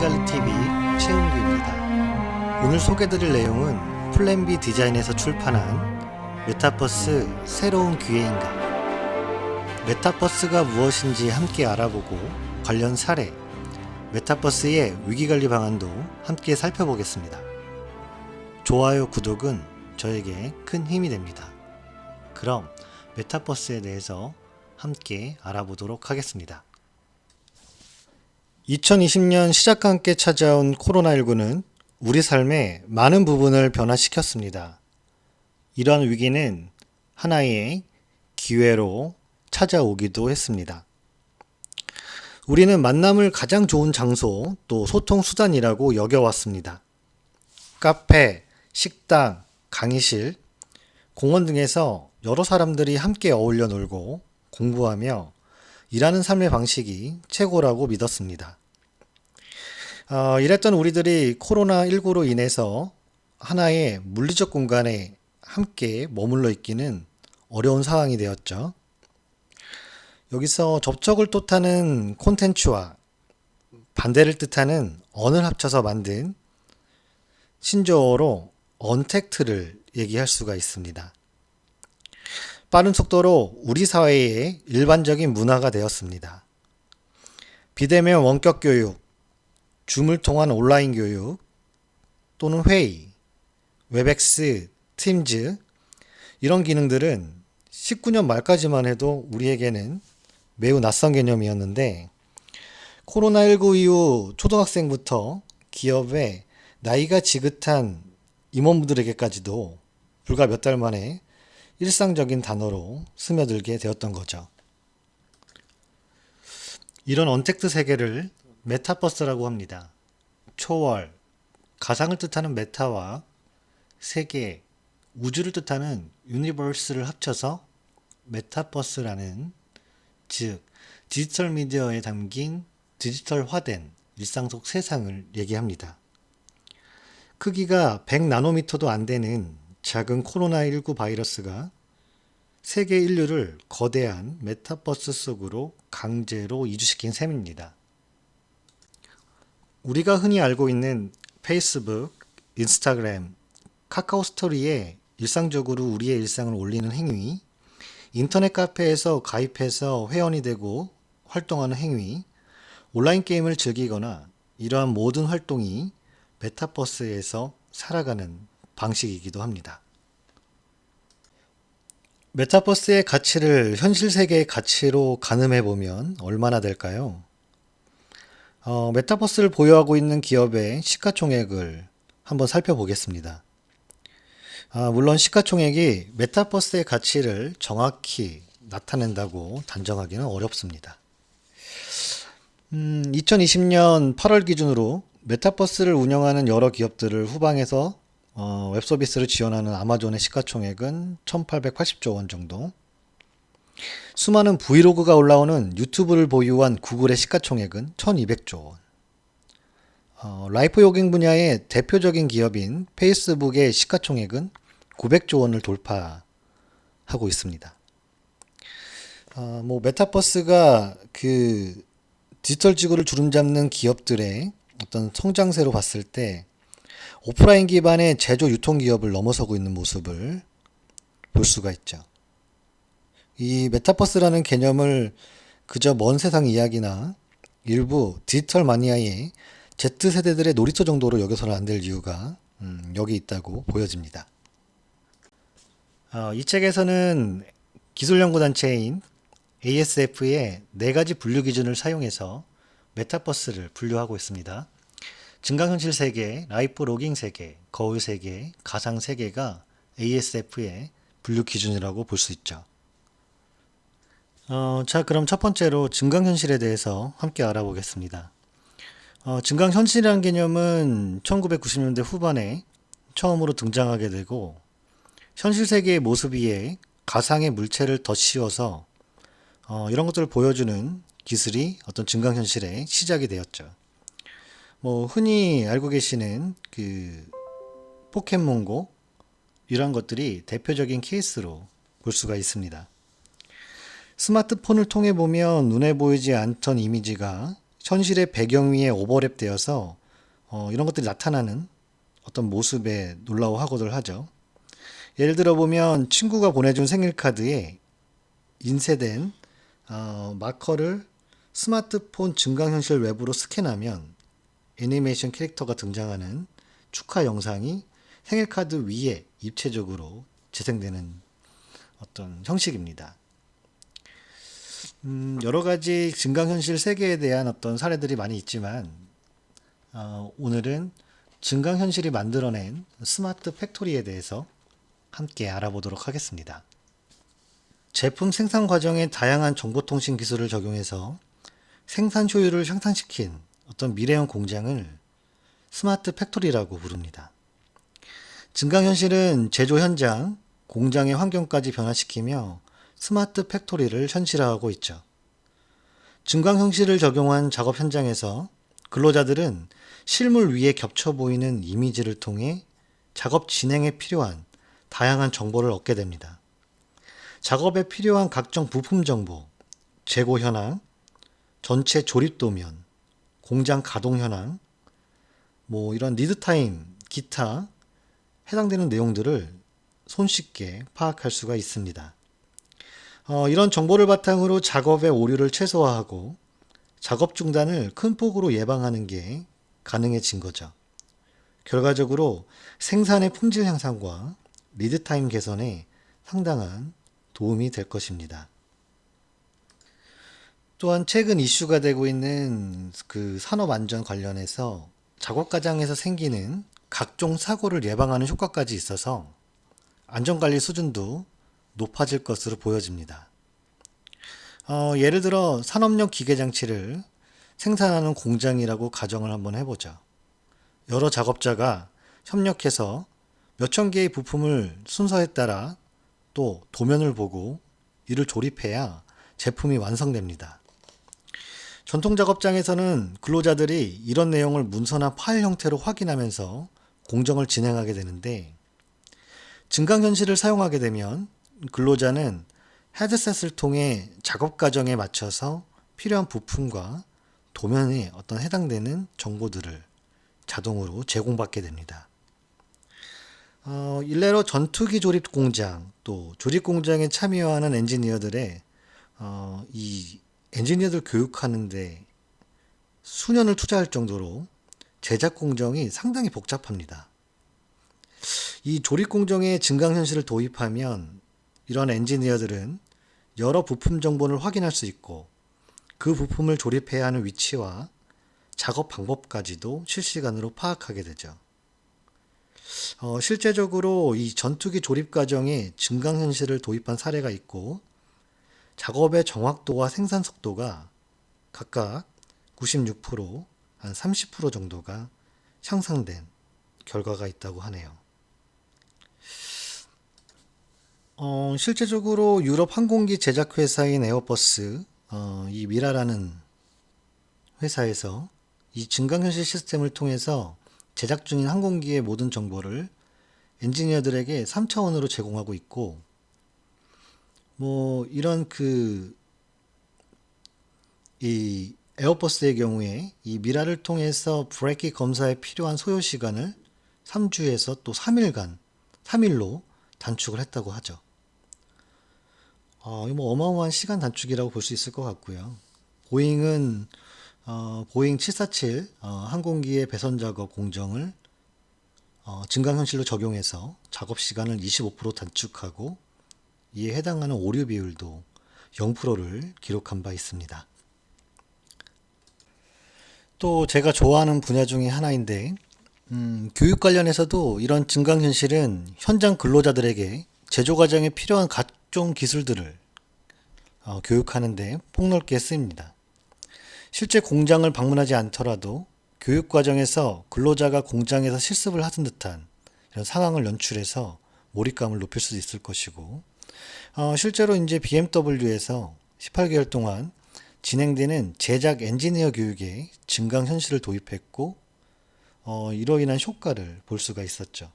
위기관리TV 최은규입니다. 오늘 소개드릴 내용은 플랜B 디자인에서 출판한 메타버스 새로운 기회인가, 메타버스가 무엇인지 함께 알아보고 관련 사례, 메타버스의 위기관리 방안도 함께 살펴보겠습니다. 좋아요, 구독은 저에게 큰 힘이 됩니다. 그럼 메타버스에 대해서 함께 알아보도록 하겠습니다. 2020년 시작과 함께 찾아온 코로나19는 우리 삶의 많은 부분을 변화시켰습니다. 이러한 위기는 하나의 기회로 찾아오기도 했습니다. 우리는 만남을 가장 좋은 장소, 또 소통 수단이라고 여겨왔습니다. 카페, 식당, 강의실, 공원 등에서 여러 사람들이 함께 어울려 놀고 공부하며 일하는 삶의 방식이 최고라고 믿었습니다. 이랬던 우리들이 코로나19로 인해서 하나의 물리적 공간에 함께 머물러 있기는 어려운 상황이 되었죠. 여기서 접촉을 뜻하는 콘텐츠와 반대를 뜻하는 언을 합쳐서 만든 신조어로 언택트를 얘기할 수가 있습니다. 빠른 속도로 우리 사회의 일반적인 문화가 되었습니다. 비대면 원격 교육, 줌을 통한 온라인 교육, 또는 회의, 웹엑스, 팀즈 이런 기능들은 19년 말까지만 해도 우리에게는 매우 낯선 개념이었는데 코로나19 이후 초등학생부터 기업의 나이가 지긋한 임원분들에게까지도 불과 몇 달 만에 일상적인 단어로 스며들게 되었던 거죠. 이런 언택트 세계를 메타버스라고 합니다. 초월, 가상을 뜻하는 메타와 세계, 우주를 뜻하는 유니버스를 합쳐서 메타버스라는, 즉 디지털 미디어에 담긴 디지털화된 일상 속 세상을 얘기합니다. 크기가 100나노미터도 안 되는 작은 코로나19 바이러스가 세계 인류를 거대한 메타버스 속으로 강제로 이주시킨 셈입니다. 우리가 흔히 알고 있는 페이스북, 인스타그램, 카카오 스토리에 일상적으로 우리의 일상을 올리는 행위, 인터넷 카페에서 가입해서 회원이 되고 활동하는 행위, 온라인 게임을 즐기거나 이러한 모든 활동이 메타버스에서 살아가는 방식이기도 합니다. 메타버스의 가치를 현실 세계의 가치로 가늠해 보면 얼마나 될까요? 메타버스를 보유하고 있는 기업의 시가총액을 한번 살펴보겠습니다. 물론 시가총액이 메타버스의 가치를 정확히 나타낸다고 단정하기는 어렵습니다. 2020년 8월 기준으로 메타버스를 운영하는 여러 기업들을 후방에서 웹서비스를 지원하는 아마존의 시가총액은 1880조 원 정도, 수많은 브이로그가 올라오는 유튜브를 보유한 구글의 시가총액은 1200조 원, 라이프 요깅 분야의 대표적인 기업인 페이스북의 시가총액은 900조 원을 돌파하고 있습니다. 메타버스가 그 디지털 지구를 주름잡는 기업들의 어떤 성장세로 봤을 때 오프라인 기반의 제조 유통 기업을 넘어서고 있는 모습을 볼 수가 있죠. 이 메타버스라는 개념을 그저 먼 세상 이야기나 일부 디지털 마니아의 Z세대들의 놀이터 정도로 여겨서는 안 될 이유가 여기 있다고 보여집니다. 이 책에서는 기술연구단체인 ASF의 4가지 분류 기준을 사용해서 메타버스를 분류하고 있습니다. 증강현실 세계, 라이프 로깅 세계, 거울 세계, 가상 세계가 ASF의 분류 기준이라고 볼 수 있죠. 그럼 첫 번째로 증강현실에 대해서 함께 알아보겠습니다. 증강현실이라는 개념은 1990년대 후반에 처음으로 등장하게 되고 현실 세계의 모습 위에 가상의 물체를 덧씌워서 이런 것들을 보여주는 기술이 어떤 증강현실의 시작이 되었죠. 흔히 알고 계시는 그 포켓몬고 이런 것들이 대표적인 케이스로 볼 수가 있습니다. 스마트폰을 통해 보면 눈에 보이지 않던 이미지가 현실의 배경 위에 오버랩되어서 이런 것들이 나타나는 어떤 모습에 놀라워하고들 하죠. 예를 들어 보면 친구가 보내준 생일 카드에 인쇄된 마커를 스마트폰 증강현실 외부로 스캔하면 애니메이션 캐릭터가 등장하는 축하 영상이 생일 카드 위에 입체적으로 재생되는 어떤 형식입니다. 여러 가지 증강현실 세계에 대한 어떤 사례들이 많이 있지만 오늘은 증강현실이 만들어낸 스마트 팩토리에 대해서 함께 알아보도록 하겠습니다. 제품 생산 과정에 다양한 정보통신 기술을 적용해서 생산 효율을 향상시킨 어떤 미래형 공장을 스마트 팩토리라고 부릅니다. 증강현실은 제조 현장, 공장의 환경까지 변화시키며 스마트 팩토리를 현실화하고 있죠. 증강현실을 적용한 작업 현장에서 근로자들은 실물 위에 겹쳐 보이는 이미지를 통해 작업 진행에 필요한 다양한 정보를 얻게 됩니다. 작업에 필요한 각종 부품 정보, 재고 현황, 전체 조립 도면, 공장 가동 현황, 이런 리드 타임, 기타 해당되는 내용들을 손쉽게 파악할 수가 있습니다. 이런 정보를 바탕으로 작업의 오류를 최소화하고 작업 중단을 큰 폭으로 예방하는 게 가능해진 거죠. 결과적으로 생산의 품질 향상과 리드 타임 개선에 상당한 도움이 될 것입니다. 또한 최근 이슈가 되고 있는 그 산업 안전 관련해서 작업 과정에서 생기는 각종 사고를 예방하는 효과까지 있어서 안전관리 수준도 높아질 것으로 보여집니다. 예를 들어 산업용 기계장치를 생산하는 공장이라고 가정을 한번 해보죠. 여러 작업자가 협력해서 몇천 개의 부품을 순서에 따라 또 도면을 보고 이를 조립해야 제품이 완성됩니다. 전통 작업장에서는 근로자들이 이런 내용을 문서나 파일 형태로 확인하면서 공정을 진행하게 되는데 증강현실을 사용하게 되면 근로자는 헤드셋을 통해 작업 과정에 맞춰서 필요한 부품과 도면에 어떤 해당되는 정보들을 자동으로 제공받게 됩니다. 일례로 전투기 조립 공장 또 조립 공장에 참여하는 엔지니어들의 이 엔지니어들 교육하는데 수년을 투자할 정도로 제작 공정이 상당히 복잡합니다. 이 조립 공정에 증강현실을 도입하면 이런 엔지니어들은 여러 부품 정보를 확인할 수 있고 그 부품을 조립해야 하는 위치와 작업 방법까지도 실시간으로 파악하게 되죠. 실제적으로 이 전투기 조립 과정에 증강현실을 도입한 사례가 있고 작업의 정확도와 생산 속도가 각각 96%, 한 30% 정도가 향상된 결과가 있다고 하네요. 실제적으로 유럽 항공기 제작 회사인 에어버스, 이 미라라는 회사에서 이 증강현실 시스템을 통해서 제작 중인 항공기의 모든 정보를 엔지니어들에게 3차원으로 제공하고 있고, 이런 이 에어버스의 경우에 이 미라를 통해서 브레이크 검사에 필요한 소요 시간을 3주에서 또 3일로 단축을 했다고 하죠. 이거 어마어마한 시간 단축이라고 볼 수 있을 것 같고요. 보잉은 보잉 747 항공기의 배선 작업 공정을 증강현실로 적용해서 작업 시간을 25% 단축하고 이에 해당하는 오류 비율도 0%를 기록한 바 있습니다. 또 제가 좋아하는 분야 중에 하나인데 교육 관련해서도 이런 증강현실은 현장 근로자들에게 제조 과정에 필요한 각종 기술들을 교육하는데 폭넓게 쓰입니다. 실제 공장을 방문하지 않더라도 교육 과정에서 근로자가 공장에서 실습을 하는 듯한 이런 상황을 연출해서 몰입감을 높일 수 있을 것이고, 실제로 이제 BMW에서 18개월 동안 진행되는 제작 엔지니어 교육에 증강현실을 도입했고, 이로 인한 효과를 볼 수가 있었죠.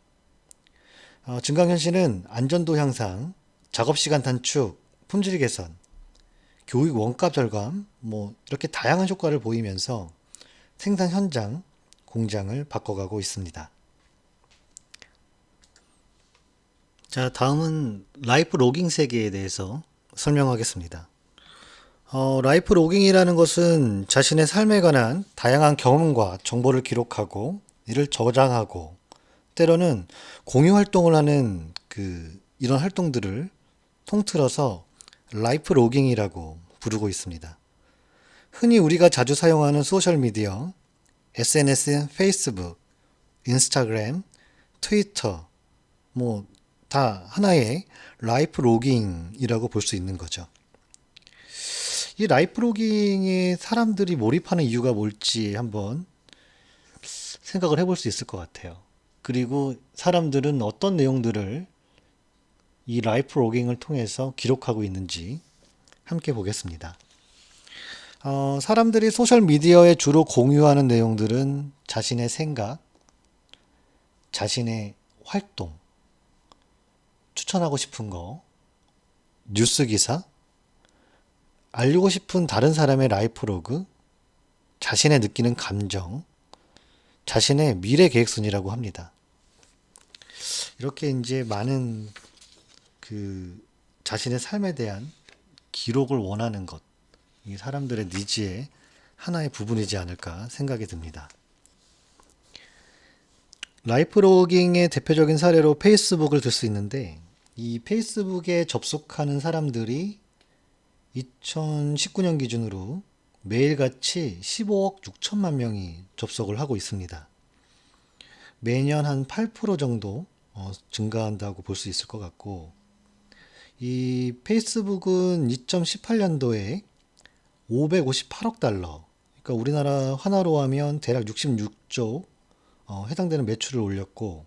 증강현실은 안전도 향상, 작업시간 단축, 품질 개선, 교육 원가 절감, 뭐 이렇게 다양한 효과를 보이면서 생산 현장, 공장을 바꿔가고 있습니다. 자, 다음은 라이프 로깅 세계에 대해서 설명하겠습니다. 라이프 로깅이라는 것은 자신의 삶에 관한 다양한 경험과 정보를 기록하고 이를 저장하고 때로는 공유 활동을 하는 이런 활동들을 통틀어서 라이프 로깅이라고 부르고 있습니다. 흔히 우리가 자주 사용하는 소셜미디어, SNS, 페이스북, 인스타그램, 트위터, 뭐 다 하나의 라이프 로깅이라고 볼 수 있는 거죠. 이 라이프 로깅에 사람들이 몰입하는 이유가 뭘지 한번 생각을 해볼 수 있을 것 같아요. 그리고 사람들은 어떤 내용들을 이 라이프 로깅을 통해서 기록하고 있는지 함께 보겠습니다. 사람들이 소셜미디어에 주로 공유하는 내용들은 자신의 생각, 자신의 활동, 추천하고 싶은 거, 뉴스 기사, 알리고 싶은 다른 사람의 라이프 로그, 자신의 느끼는 감정, 자신의 미래 계획순이라고 합니다. 이렇게 이제 많은 자신의 삶에 대한 기록을 원하는 것, 이 사람들의 니즈의 하나의 부분이지 않을까 생각이 듭니다. 라이프 로깅의 대표적인 사례로 페이스북을 들 수 있는데, 이 페이스북에 접속하는 사람들이 2019년 기준으로 매일같이 15억 6천만 명이 접속을 하고 있습니다. 매년 한 8% 정도 증가한다고 볼 수 있을 것 같고, 이 페이스북은 2018년도에 558억 달러, 그러니까 우리나라 환화로 하면 대략 66조 해당되는 매출을 올렸고,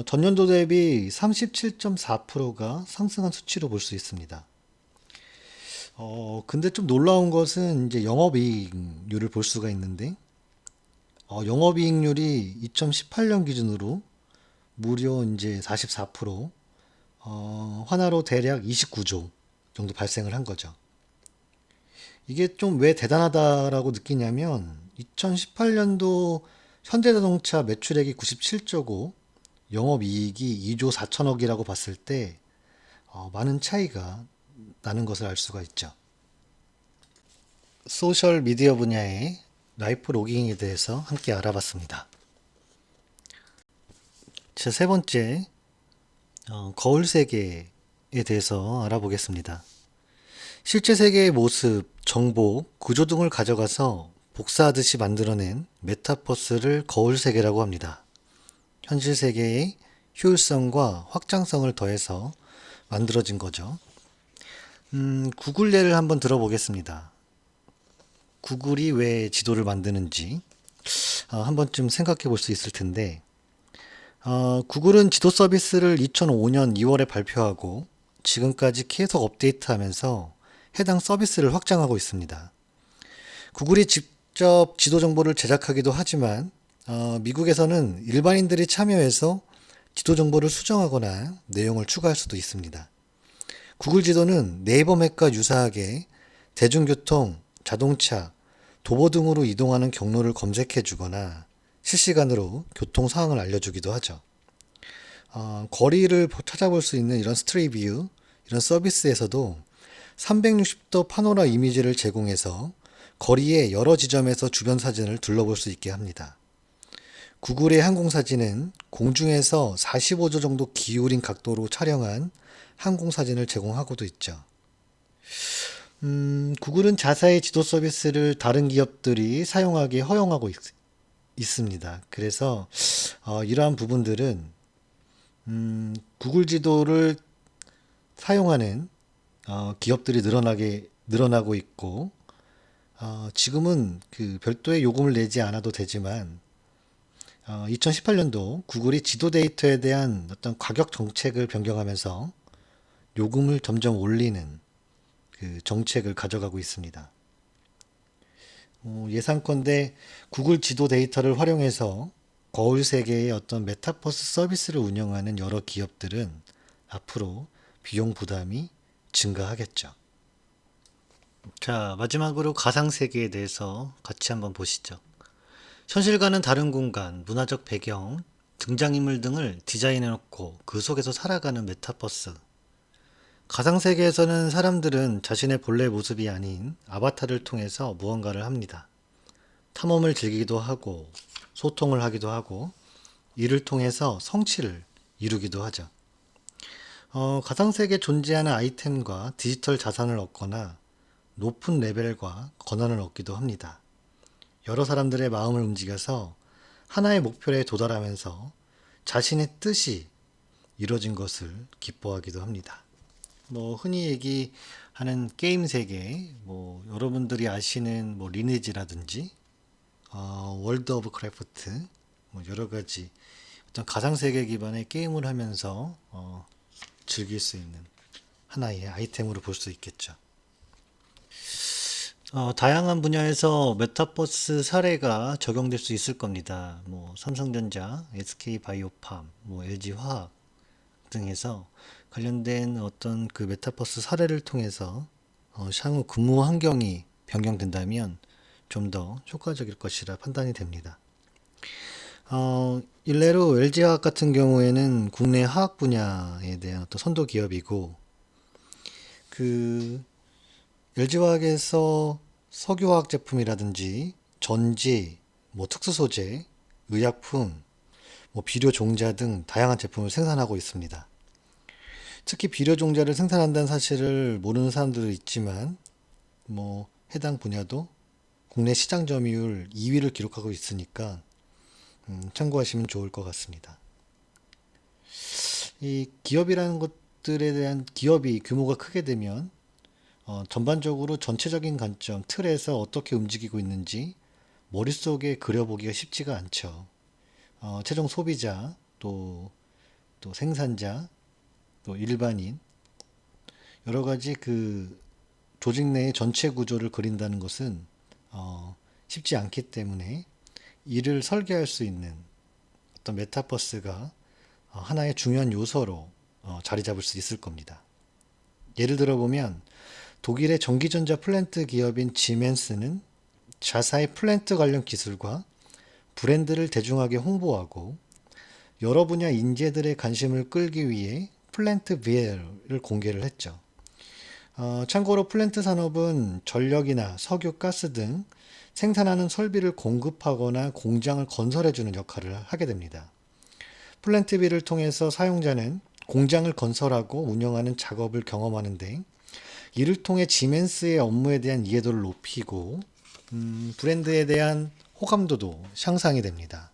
전년도 대비 37.4%가 상승한 수치로 볼 수 있습니다. 근데 좀 놀라운 것은 이제 영업이익률을 볼 수가 있는데, 영업이익률이 2018년 기준으로 무려 이제 44%, 환화로 대략 29조 정도 발생을 한 거죠. 이게 좀 왜 대단하다라고 느끼냐면 2018년도 현대자동차 매출액이 97조고 영업이익이 2조 4천억이라고 봤을 때 많은 차이가 나는 것을 알 수가 있죠. 소셜 미디어 분야의 라이프 로깅에 대해서 함께 알아봤습니다. 자, 세 번째, 거울 세계에 대해서 알아보겠습니다. 실제 세계의 모습, 정보, 구조 등을 가져가서 복사하듯이 만들어낸 메타버스를 거울 세계라고 합니다. 현실 세계의 효율성과 확장성을 더해서 만들어진 거죠. 구글 예를 한번 들어보겠습니다. 구글이 왜 지도를 만드는지 한 번쯤 생각해 볼 수 있을 텐데, 구글은 지도 서비스를 2005년 2월에 발표하고 지금까지 계속 업데이트하면서 해당 서비스를 확장하고 있습니다. 구글이 직접 지도 정보를 제작하기도 하지만 미국에서는 일반인들이 참여해서 지도 정보를 수정하거나 내용을 추가할 수도 있습니다. 구글 지도는 네이버 맵과 유사하게 대중교통, 자동차, 도보 등으로 이동하는 경로를 검색해 주거나 실시간으로 교통 상황을 알려주기도 하죠. 거리를 찾아볼 수 있는 이런 스트리트뷰, 이런 서비스에서도 360도 파노라 이미지를 제공해서 거리의 여러 지점에서 주변 사진을 둘러볼 수 있게 합니다. 구글의 항공사진은 공중에서 45도 정도 기울인 각도로 촬영한 항공사진을 제공하고도 있죠. 구글은 자사의 지도 서비스를 다른 기업들이 사용하기 허용하고 있습니다. 그래서 이러한 부분들은 구글 지도를 사용하는 기업들이 늘어나고 있고, 지금은 별도의 요금을 내지 않아도 되지만 2018년도 구글이 지도 데이터에 대한 어떤 가격 정책을 변경하면서 요금을 점점 올리는 정책을 가져가고 있습니다. 예상컨대 구글 지도 데이터를 활용해서 거울 세계의 어떤 메타버스 서비스를 운영하는 여러 기업들은 앞으로 비용 부담이 증가하겠죠. 자, 마지막으로 가상세계에 대해서 같이 한번 보시죠. 현실과는 다른 공간, 문화적 배경, 등장인물 등을 디자인해놓고 그 속에서 살아가는 메타버스. 가상세계에서는 사람들은 자신의 본래 모습이 아닌 아바타를 통해서 무언가를 합니다. 탐험을 즐기기도 하고, 소통을 하기도 하고, 이를 통해서 성취를 이루기도 하죠. 가상세계에 존재하는 아이템과 디지털 자산을 얻거나 높은 레벨과 권한을 얻기도 합니다. 여러 사람들의 마음을 움직여서 하나의 목표에 도달하면서 자신의 뜻이 이루어진 것을 기뻐하기도 합니다. 흔히 얘기하는 게임 세계, 여러분들이 아시는 리니지라든지, 월드 오브 크래프트, 여러 가지 어떤 가상 세계 기반의 게임을 하면서 즐길 수 있는 하나의 아이템으로 볼 수 있겠죠. 다양한 분야에서 메타버스 사례가 적용될 수 있을 겁니다. 삼성전자, SK바이오팜, LG화학 등에서 관련된 어떤 그 메타버스 사례를 통해서 향후 근무 환경이 변경된다면 좀 더 효과적일 것이라 판단이 됩니다. 일례로 LG화학 같은 경우에는 국내 화학 분야에 대한 어떤 선도 기업이고, 그 LG화학에서 석유화학 제품이라든지 전지, 특수 소재, 의약품, 비료 종자 등 다양한 제품을 생산하고 있습니다. 특히 비료 종자를 생산한다는 사실을 모르는 사람들도 있지만, 해당 분야도 국내 시장 점유율 2위를 기록하고 있으니까 참고하시면 좋을 것 같습니다. 이 기업이라는 것들에 대한 기업이 규모가 크게 되면 전반적으로 전체적인 관점, 틀에서 어떻게 움직이고 있는지 머릿속에 그려보기가 쉽지가 않죠. 최종 소비자, 또 생산자, 또 일반인, 여러 가지 그 조직 내의 전체 구조를 그린다는 것은 쉽지 않기 때문에 이를 설계할 수 있는 어떤 메타버스가 하나의 중요한 요소로 자리 잡을 수 있을 겁니다. 예를 들어 보면 독일의 전기전자 플랜트 기업인 지멘스는 자사의 플랜트 관련 기술과 브랜드를 대중하게 홍보하고 여러 분야 인재들의 관심을 끌기 위해 플랜트 VR을 공개를 했죠. 참고로 플랜트 산업은 전력이나 석유, 가스 등 생산하는 설비를 공급하거나 공장을 건설해주는 역할을 하게 됩니다. 플랜트 B를 통해서 사용자는 공장을 건설하고 운영하는 작업을 경험하는데, 이를 통해 지멘스의 업무에 대한 이해도를 높이고 브랜드에 대한 호감도도 향상이 됩니다.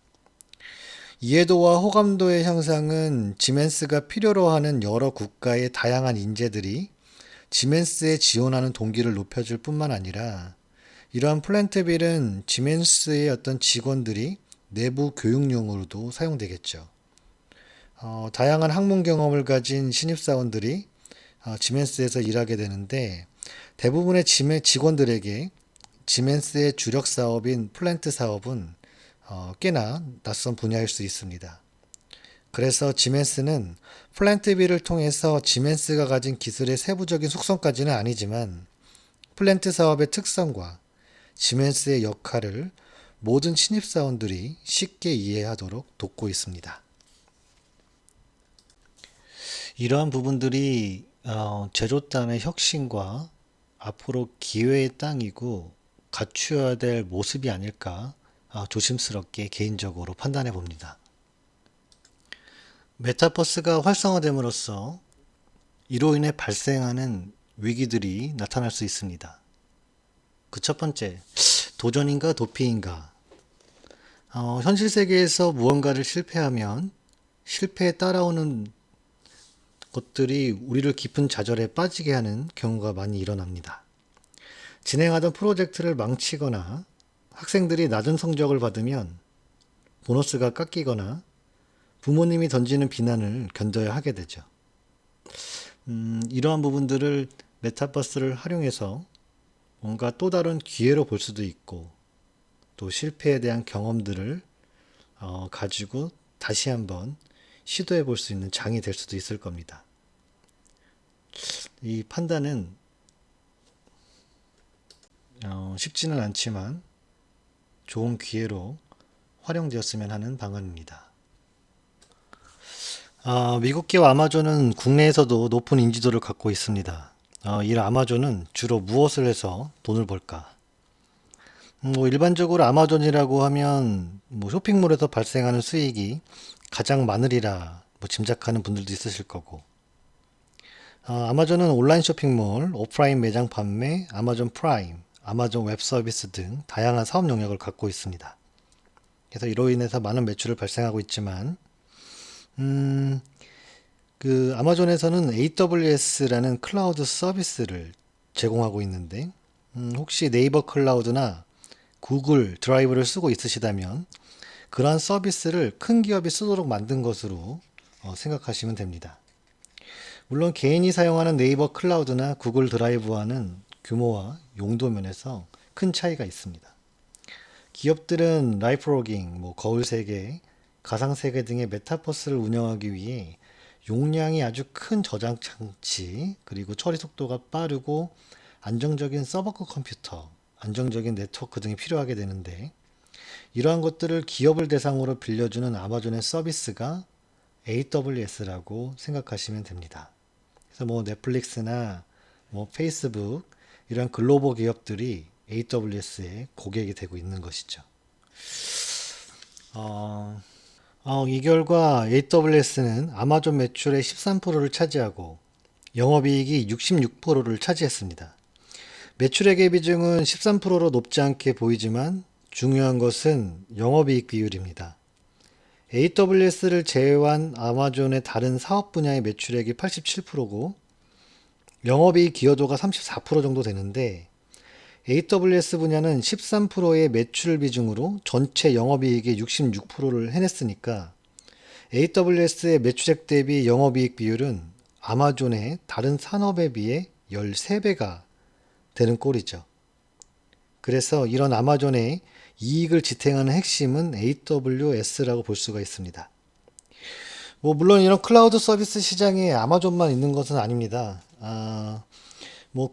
이해도와 호감도의 향상은 지멘스가 필요로 하는 여러 국가의 다양한 인재들이 지멘스에 지원하는 동기를 높여줄 뿐만 아니라, 이러한 플랜트빌은 지멘스의 어떤 직원들이 내부 교육용으로도 사용되겠죠. 다양한 학문 경험을 가진 신입사원들이 지멘스에서 일하게 되는데, 대부분의 직원들에게 지멘스의 주력 사업인 플랜트 사업은 꽤나 낯선 분야일 수 있습니다. 그래서 지멘스는 플랜트빌을 통해서 지멘스가 가진 기술의 세부적인 속성까지는 아니지만 플랜트 사업의 특성과 지멘스의 역할을 모든 신입사원들이 쉽게 이해하도록 돕고 있습니다. 이러한 부분들이 제조단의 혁신과 앞으로 기회의 땅이고 갖추어야 될 모습이 아닐까 조심스럽게 개인적으로 판단해 봅니다. 메타버스가 활성화됨으로써 이로 인해 발생하는 위기들이 나타날 수 있습니다. 그 첫 번째, 도전인가 도피인가. 현실 세계에서 무언가를 실패하면 실패에 따라오는 것들이 우리를 깊은 좌절에 빠지게 하는 경우가 많이 일어납니다. 진행하던 프로젝트를 망치거나 학생들이 낮은 성적을 받으면 보너스가 깎이거나 부모님이 던지는 비난을 견뎌야 하게 되죠. 이러한 부분들을 메타버스를 활용해서 뭔가 또 다른 기회로 볼 수도 있고, 또 실패에 대한 경험들을 가지고 다시 한번 시도해 볼 수 있는 장이 될 수도 있을 겁니다. 이 판단은 쉽지는 않지만 좋은 기회로 활용되었으면 하는 방안입니다. 미국기업 아마존은 국내에서도 높은 인지도를 갖고 있습니다. 이 아마존은 주로 무엇을 해서 돈을 벌까? 일반적으로 아마존이라고 하면 쇼핑몰에서 발생하는 수익이 가장 많으리라 짐작하는 분들도 있으실 거고, 아마존은 온라인 쇼핑몰, 오프라인 매장 판매, 아마존 프라임, 아마존 웹 서비스 등 다양한 사업 영역을 갖고 있습니다. 그래서 이로 인해서 많은 매출을 발생하고 있지만, 아마존에서는 AWS라는 클라우드 서비스를 제공하고 있는데, 혹시 네이버 클라우드나 구글 드라이브를 쓰고 있으시다면 그러한 서비스를 큰 기업이 쓰도록 만든 것으로 생각하시면 됩니다. 물론 개인이 사용하는 네이버 클라우드나 구글 드라이브와는 규모와 용도 면에서 큰 차이가 있습니다. 기업들은 라이프로깅, 거울세계, 가상세계 등의 메타버스를 운영하기 위해 용량이 아주 큰 저장 장치, 그리고 처리 속도가 빠르고 안정적인 서버급 컴퓨터, 안정적인 네트워크 등이 필요하게 되는데, 이러한 것들을 기업을 대상으로 빌려주는 아마존의 서비스가 AWS라고 생각하시면 됩니다. 그래서 넷플릭스나 페이스북 이런 글로벌 기업들이 AWS의 고객이 되고 있는 것이죠. 이 결과 AWS는 아마존 매출의 13%를 차지하고 영업이익이 66%를 차지했습니다. 매출액의 비중은 13%로 높지 않게 보이지만 중요한 것은 영업이익 비율입니다. AWS를 제외한 아마존의 다른 사업 분야의 매출액이 87%고 영업이익 기여도가 34% 정도 되는데, AWS 분야는 13%의 매출 비중으로 전체 영업이익의 66%를 해냈으니까 AWS의 매출액 대비 영업이익 비율은 아마존의 다른 산업에 비해 13배가 되는 꼴이죠. 그래서 이런 아마존의 이익을 지탱하는 핵심은 AWS라고 볼 수가 있습니다. 물론 이런 클라우드 서비스 시장에 아마존만 있는 것은 아닙니다.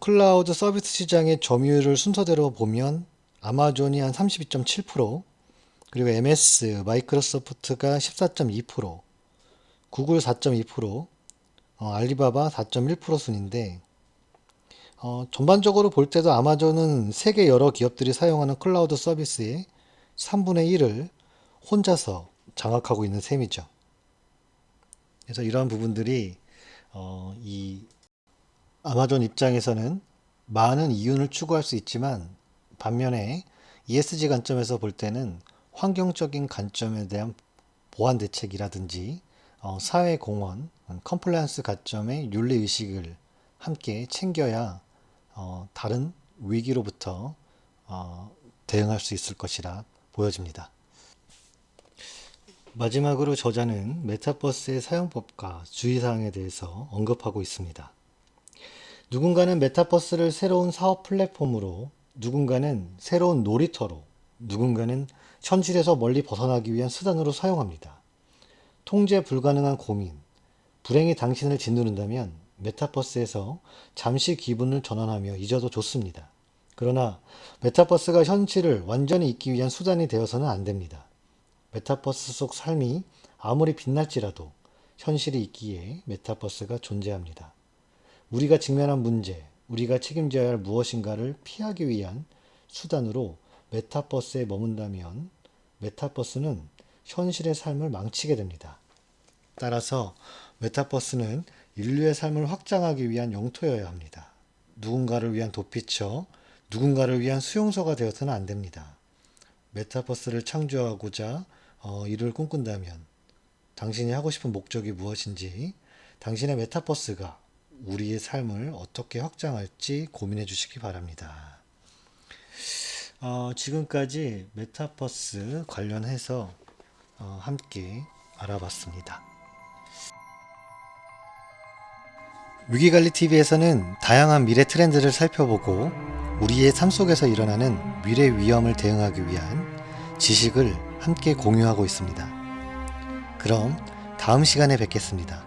클라우드 서비스 시장의 점유율을 순서대로 보면 아마존이 한 32.7%, 그리고 MS, 마이크로소프트가 14.2%, 구글 4.2%, 알리바바 4.1% 순인데, 전반적으로 볼 때도 아마존은 세계 여러 기업들이 사용하는 클라우드 서비스의 3분의 1을 혼자서 장악하고 있는 셈이죠. 그래서 이러한 부분들이 이 아마존 입장에서는 많은 이윤을 추구할 수 있지만, 반면에 ESG 관점에서 볼 때는 환경적인 관점에 대한 보안 대책이라든지 사회 공헌, 컴플라이언스 관점의 윤리 의식을 함께 챙겨야 다른 위기로부터 대응할 수 있을 것이라 보여집니다. 마지막으로 저자는 메타버스의 사용법과 주의사항에 대해서 언급하고 있습니다. 누군가는 메타버스를 새로운 사업 플랫폼으로, 누군가는 새로운 놀이터로, 누군가는 현실에서 멀리 벗어나기 위한 수단으로 사용합니다. 통제 불가능한 고민, 불행이 당신을 짓누른다면 메타버스에서 잠시 기분을 전환하며 잊어도 좋습니다. 그러나 메타버스가 현실을 완전히 잊기 위한 수단이 되어서는 안 됩니다. 메타버스 속 삶이 아무리 빛날지라도 현실이 있기에 메타버스가 존재합니다. 우리가 직면한 문제, 우리가 책임져야 할 무엇인가를 피하기 위한 수단으로 메타버스에 머문다면 메타버스는 현실의 삶을 망치게 됩니다. 따라서 메타버스는 인류의 삶을 확장하기 위한 영토여야 합니다. 누군가를 위한 도피처, 누군가를 위한 수용소가 되어서는 안 됩니다. 메타버스를 창조하고자 이를 꿈꾼다면 당신이 하고 싶은 목적이 무엇인지, 당신의 메타버스가 우리의 삶을 어떻게 확장할지 고민해 주시기 바랍니다. 지금까지 메타버스 관련해서 함께 알아봤습니다. 위기관리TV에서는 다양한 미래 트렌드를 살펴보고 우리의 삶 속에서 일어나는 미래 위험을 대응하기 위한 지식을 함께 공유하고 있습니다. 그럼 다음 시간에 뵙겠습니다.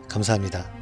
감사합니다.